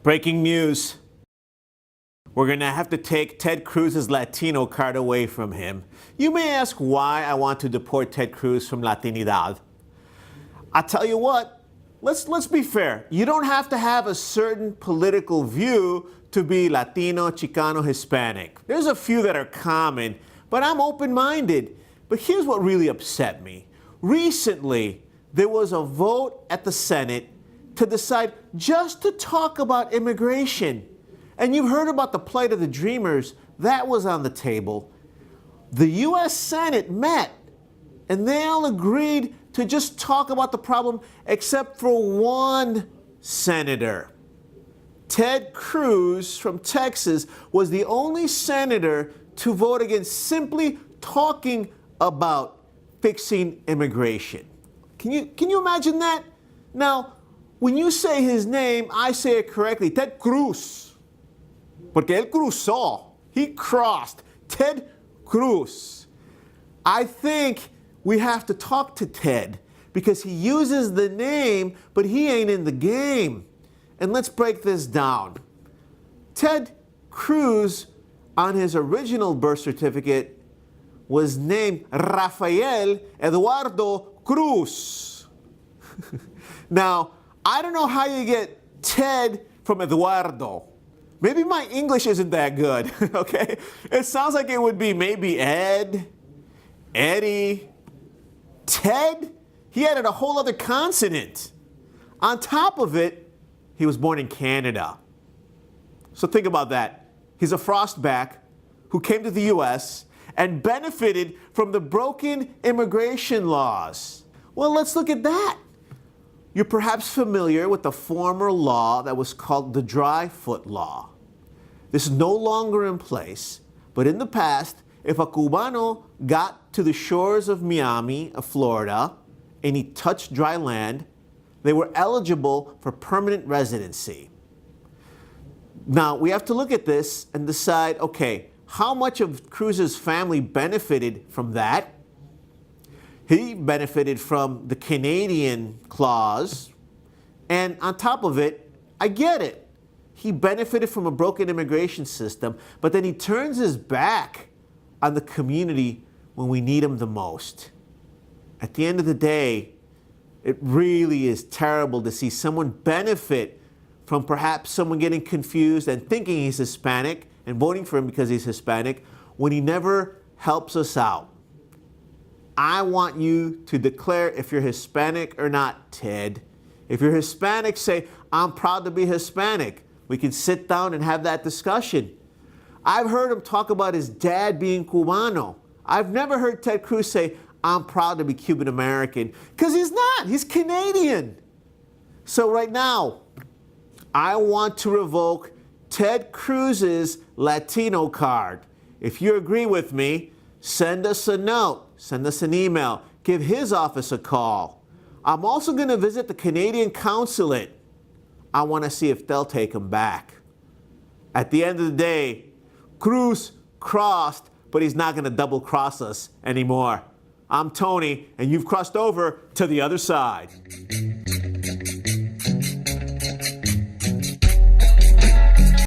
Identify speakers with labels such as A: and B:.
A: Breaking news. We're going to have to take Ted Cruz's Latino card away from him. You may ask why I want to deport Ted Cruz from Latinidad. I tell you what, let's be fair. You don't have to have a certain political view to be Latino, Chicano, Hispanic. There's a few that are common, but I'm open-minded. But here's what really upset me. Recently, there was a vote at the Senate to decide just to talk about immigration. And you've heard about the plight of the Dreamers. That was on the table. The U.S. Senate met, and they all agreed to just talk about the problem, except for one senator. Ted Cruz from Texas was the only senator to vote against simply talking about fixing immigration. Can you imagine that? Now, when you say his name, I say it correctly, Ted Cruz. Porque él cruzó. He crossed. Ted Cruz. I think we have to talk to Ted because he uses the name, but he ain't in the game. And let's break this down. Ted Cruz, on his original birth certificate, was named Rafael Eduardo Cruz. Now, I don't know how you get Ted from Eduardo. Maybe my English isn't that good, okay? It sounds like it would be maybe Ed, Eddie, Ted. He added a whole other consonant. On top of it, he was born in Canada. So think about that. He's a frostback who came to the U.S. and benefited from the broken immigration laws. Well, let's look at that. You're perhaps familiar with the former law that was called the Dry Foot Law. This is no longer in place, but in the past, if a Cubano got to the shores of Miami, of Florida, and he touched dry land, they were eligible for permanent residency. Now, we have to look at this and decide, okay, how much of Cruz's family benefited from that? He benefited from the Canadian clause, and on top of it, I get it. He benefited from a broken immigration system, but then he turns his back on the community when we need him the most. At the end of the day, it really is terrible to see someone benefit from perhaps someone getting confused and thinking he's Hispanic and voting for him because he's Hispanic when he never helps us out. I want you to declare if you're Hispanic or not, Ted. If you're Hispanic, say, I'm proud to be Hispanic. We can sit down and have that discussion. I've heard him talk about his dad being Cubano. I've never heard Ted Cruz say, I'm proud to be Cuban American, because he's not. He's Canadian. So right now, I want to revoke Ted Cruz's Latino card. If you agree with me, send us a note. Send us an email. Give his office a call. I'm also going to visit the Canadian consulate. I want to see if they'll take him back. At the end of the day, Cruz crossed, but he's not going to double cross us anymore. I'm Tony, and you've crossed over to the other side.